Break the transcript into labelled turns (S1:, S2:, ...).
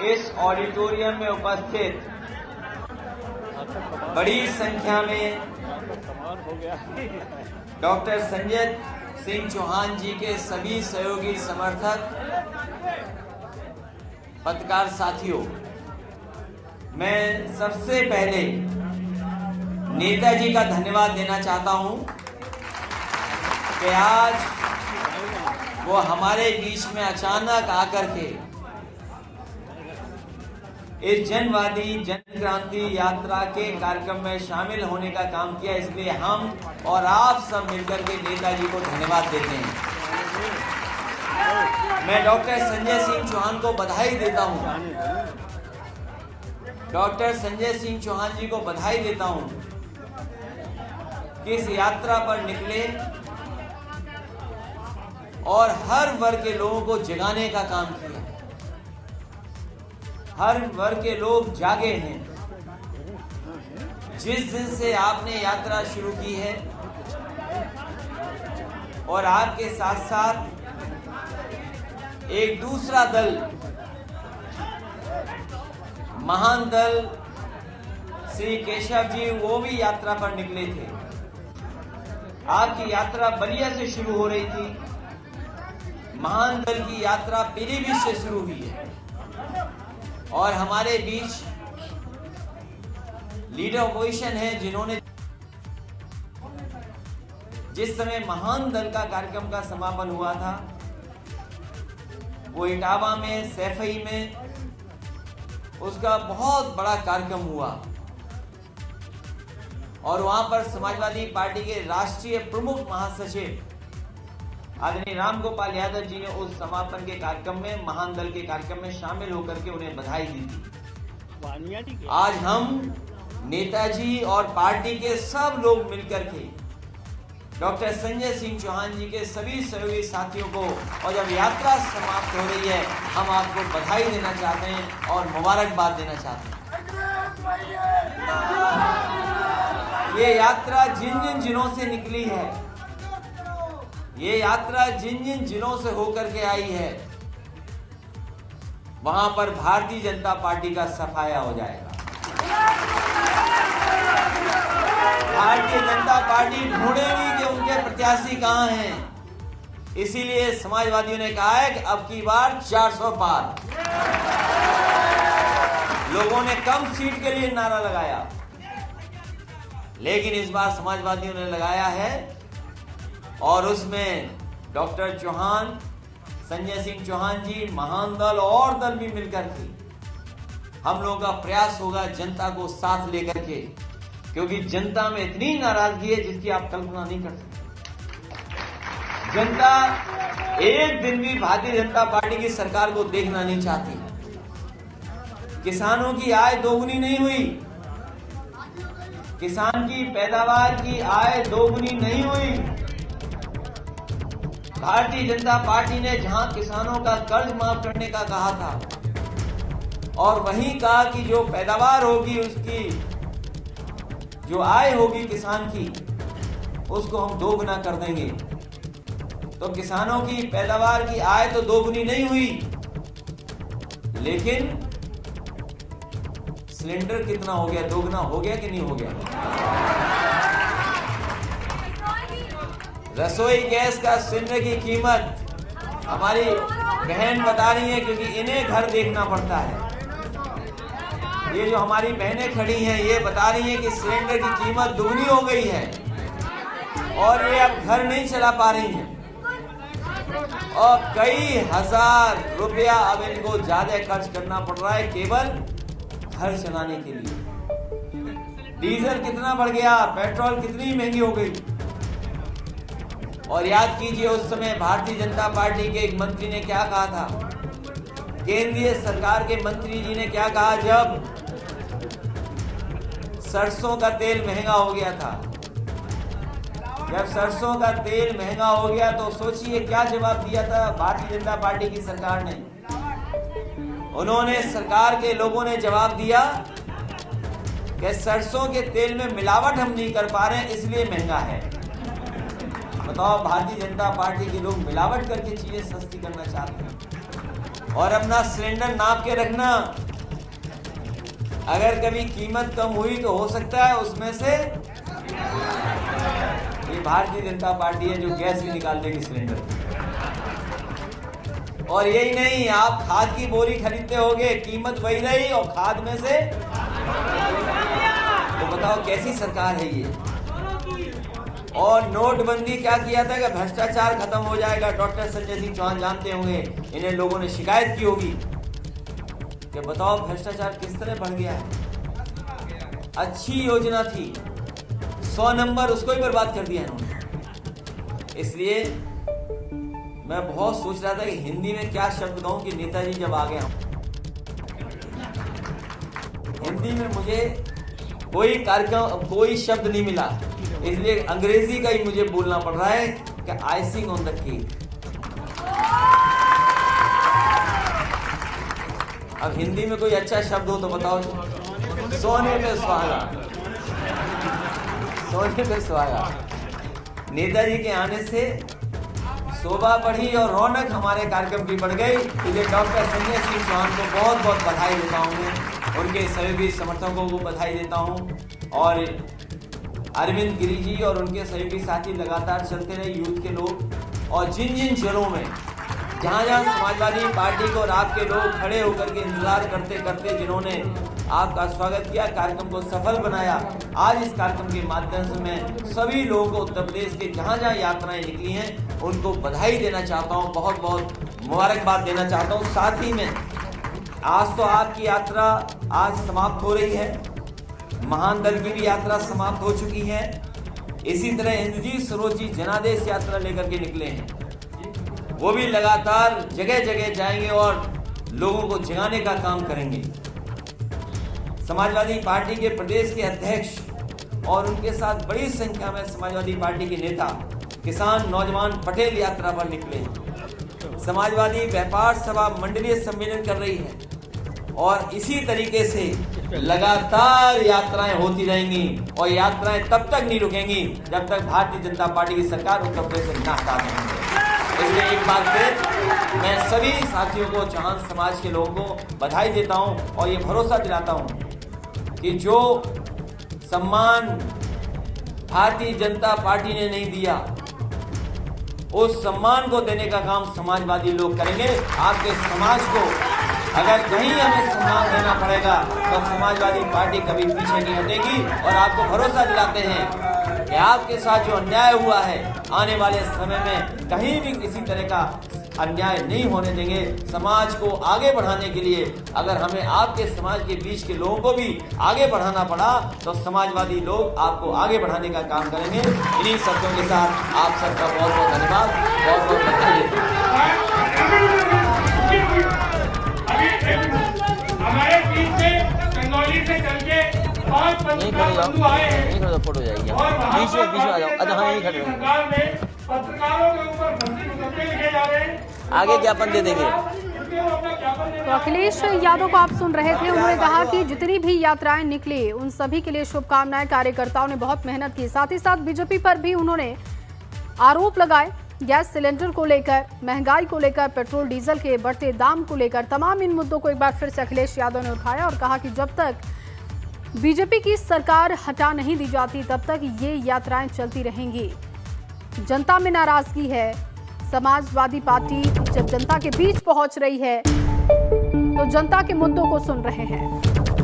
S1: इस ऑडिटोरियम में उपस्थित बड़ी संख्या में डॉक्टर संजय सिंह चौहान जी के सभी सहयोगी समर्थक, पत्रकार साथियों, मैं सबसे पहले नेताजी का धन्यवाद देना चाहता हूं कि आज वो हमारे बीच में अचानक आकर के इस जनवादी जन क्रांति यात्रा के कार्यक्रम में शामिल होने का काम किया। इसलिए हम और आप सब मिलकर के नेताजी को धन्यवाद देते हैं। मैं डॉक्टर संजय सिंह चौहान को बधाई देता हूं। डॉक्टर संजय सिंह चौहान जी को बधाई देता हूं कि इस यात्रा पर निकले और हर वर्ग के लोगों को जगाने का काम किया। हर वर्ग के लोग जागे हैं। जिस दिन से आपने यात्रा शुरू की है और आपके साथ साथ एक दूसरा दल, महान दल श्री केशव जी, वो भी यात्रा पर निकले थे। आपकी यात्रा बलिया से शुरू हो रही थी। महान दल की यात्रा पीलीभीत से शुरू हुई है और हमारे बीच लीडर ऑपोजिशन है जिन्होंने जिस समय महान दल का कार्यक्रम का समापन हुआ था वो इटावा में, सैफई में उसका बहुत बड़ा कार्यक्रम हुआ और वहां पर समाजवादी पार्टी के राष्ट्रीय प्रमुख महासचिव आदरणीय राम गोपाल यादव जी ने उस समापन के कार्यक्रम में, महान दल के कार्यक्रम में शामिल होकर के उन्हें बधाई दी थी। आज हम नेताजी और पार्टी के सब लोग मिलकर के डॉक्टर संजय सिंह चौहान जी के सभी सहयोगी साथियों को, और जब यात्रा समाप्त हो रही है, हम आपको बधाई देना चाहते हैं और मुबारकबाद देना चाहते हैं। ये यात्रा जिन जिन जिलों से निकली है, ये यात्रा जिन जिन जिलों से होकर के आई है, वहां पर भारतीय जनता पार्टी का सफाया हो जाएगा। भारतीय जनता पार्टी ढूंढेगी कि उनके प्रत्याशी कहां हैं। इसीलिए समाजवादियों ने कहा है कि अब की बार 400 पार। लोगों ने कम सीट के लिए नारा लगाया, लेकिन इस बार समाजवादियों ने लगाया है और उसमें डॉक्टर चौहान, संजय सिंह चौहान जी, महान दल और दल भी मिलकर के हम लोगों का प्रयास होगा जनता को साथ लेकर के, क्योंकि जनता में इतनी नाराजगी है जिसकी आप कल्पना नहीं कर सकते। जनता एक दिन भी भारतीय जनता पार्टी की सरकार को देखना नहीं चाहती। किसानों की आय दोगुनी नहीं हुई, किसान की पैदावार की आय दोगुनी नहीं हुई। भारतीय जनता पार्टी ने जहां किसानों का कर्ज माफ करने का कहा था और वहीं कहा कि जो पैदावार होगी, उसकी जो आय होगी किसान की, उसको हम दोगुना कर देंगे। तो किसानों की पैदावार की आय तो दोगुनी नहीं हुई, लेकिन सिलेंडर कितना हो गया, दोगुना हो गया कि नहीं हो गया। रसोई गैस का सिलेंडर की कीमत हमारी बहन बता रही है, क्योंकि इन्हें घर देखना पड़ता है। ये जो हमारी बहनें खड़ी हैं, ये बता रही हैं कि सिलेंडर की कीमत दुगनी हो गई है और ये अब घर नहीं चला पा रही हैं और कई हजार रुपया अब इनको ज्यादा खर्च करना पड़ रहा है केवल घर चलाने के लिए। डीजल कितना बढ़ गया, पेट्रोल कितनी महंगी हो गई। और याद कीजिए उस समय भारतीय जनता पार्टी के एक मंत्री ने क्या कहा था, केंद्रीय सरकार के मंत्री जी ने क्या कहा जब सरसों का तेल महंगा हो गया था। जब सरसों का तेल महंगा हो गया तो सोचिए क्या जवाब दिया था भारतीय जनता पार्टी की सरकार ने। उन्होंने, सरकार के लोगों ने जवाब दिया कि सरसों के तेल में मिलावट हम नहीं कर पा रहे हैं, इसलिए महंगा है। बताओ, भारतीय जनता पार्टी के लोग मिलावट करके चीजें सस्ती करना चाहते हैं। और अपना सिलेंडर नाप के रखना। अगर कभी कीमत कम हुई तो हो सकता है उसमें से ये भारतीय जनता पार्टी है जो गैस भी निकाल देगी सिलेंडर। और यही नहीं, आप खाद की बोरी खरीदते होगे, कीमत वही रही और खाद में से, तो बताओ कैसी सरकार है ये। और नोटबंदी क्या किया था कि भ्रष्टाचार खत्म हो जाएगा। डॉक्टर संजय सिंह चौहान जानते होंगे, इन्हें लोगों ने शिकायत की होगी कि बताओ भ्रष्टाचार किस तरह बढ़ गया है। अच्छी योजना थी, 100 नंबर, उसको ही बर्बाद कर दिया इन्होंने। इसलिए मैं बहुत सोच रहा था कि हिंदी में क्या शब्द कहूं कि नेताजी जब आ गए। हिंदी में मुझे कोई कार्यक्रम, कोई शब्द नहीं मिला, इसलिए अंग्रेजी का ही मुझे बोलना पड़ रहा है कि आइसिंग ऑन द केक। अब हिंदी में कोई अच्छा शब्द हो तो बताओ। सोने पे सुहागा, सोने पे सुहागा। नेताजी के आने से शोभा बढ़ी और रौनक हमारे कार्यक्रम की बढ़ गई। इसलिए डॉक्टर संजय सिंह चौहान को बहुत बहुत बधाई देता हूँ, उनके सहयोगी समर्थकों को बधाई देता हूँ, और अरविंद गिरी जी और उनके सहयोगी साथी लगातार चलते रहे, यूथ के लोग। और जिन जिन जिलों में जहाँ जहाँ समाजवादी पार्टी को और आपके लोग खड़े होकर के इंतजार करते करते जिन्होंने आपका स्वागत किया, कार्यक्रम को सफल बनाया, आज इस कार्यक्रम के माध्यम से मैं सभी लोगों को उत्तर प्रदेश के जहाँ जहाँ यात्राएं निकली हैं उनको बधाई देना चाहता हूँ, बहुत बहुत मुबारकबाद देना चाहता हूँ। साथ ही में आज तो आपकी यात्रा आज समाप्त हो रही है, महान दल की भी यात्रा समाप्त हो चुकी है। इसी तरह इंद्रजीत सरोज जी जनादेश यात्रा लेकर के निकले हैं, वो भी लगातार जगह जगह जाएंगे और लोगों को जगाने का काम करेंगे। समाजवादी पार्टी के प्रदेश के अध्यक्ष और उनके साथ बड़ी संख्या में समाजवादी पार्टी के नेता, किसान, नौजवान पटेल यात्रा पर निकले हैं। समाजवादी व्यापार सभा मंडलीय सम्मेलन कर रही है और इसी तरीके से लगातार यात्राएं होती रहेंगी और यात्राएं तब तक नहीं रुकेंगी जब तक भारतीय जनता पार्टी की सरकार उत्तर प्रदेश से ना हटा देंगे। इसलिए एक बार फिर मैं सभी साथियों को, चौहान समाज के लोगों को बधाई देता हूं और ये भरोसा दिलाता हूं कि जो सम्मान भारतीय जनता पार्टी ने नहीं दिया, उस सम्मान को देने का काम समाजवादी लोग करेंगे। आपके समाज को अगर कहीं हमें सम्मान देना पड़ेगा तो समाजवादी पार्टी कभी पीछे नहीं हटेगी। और आपको भरोसा दिलाते हैं कि आपके साथ जो अन्याय हुआ है, आने वाले समय में कहीं भी किसी तरह का अन्याय नहीं होने देंगे। समाज को आगे बढ़ाने के लिए अगर हमें आपके समाज के बीच के लोगों को भी आगे बढ़ाना पड़ा तो समाजवादी लोग आपको आगे बढ़ाने का काम करेंगे। इन्हीं शब्दों के साथ आप सबका बहुत बहुत धन्यवाद, बहुत बहुत बधाई।
S2: हमारे बीच से चंदौली से चल के 5 बंधु आए हैं,
S1: फोटो जाएगी,
S2: और
S1: बीच में आ जाओ। अच्छा हाँ, यही खड़े
S2: सरकार ने पत्रकारों के ऊपर फंसी मुकदमे लिखे जा रहे हैं।
S1: आगे ज्ञापन दे देंगे।
S3: तो अखिलेश यादव को आप सुन रहे थे, उन्होंने कहा कि जितनी भी यात्राएं निकली उन सभी के लिए शुभकामनाएं। कार्यकर्ताओं ने बहुत मेहनत की, साथ ही साथ बीजेपी पर भी उन्होंने आरोप लगाए, गैस सिलेंडर को लेकर, महंगाई को लेकर, पेट्रोल डीजल के बढ़ते दाम को लेकर। तमाम इन मुद्दों को एक बार फिर से अखिलेश यादव ने उठाया और कहा कि जब तक बीजेपी की सरकार हटा नहीं दी जाती तब तक ये यात्राएं चलती रहेंगी। जनता में नाराजगी है, समाजवादी पार्टी जब जनता के बीच पहुंच रही है तो जनता के मुद्दों को सुन रहे हैं।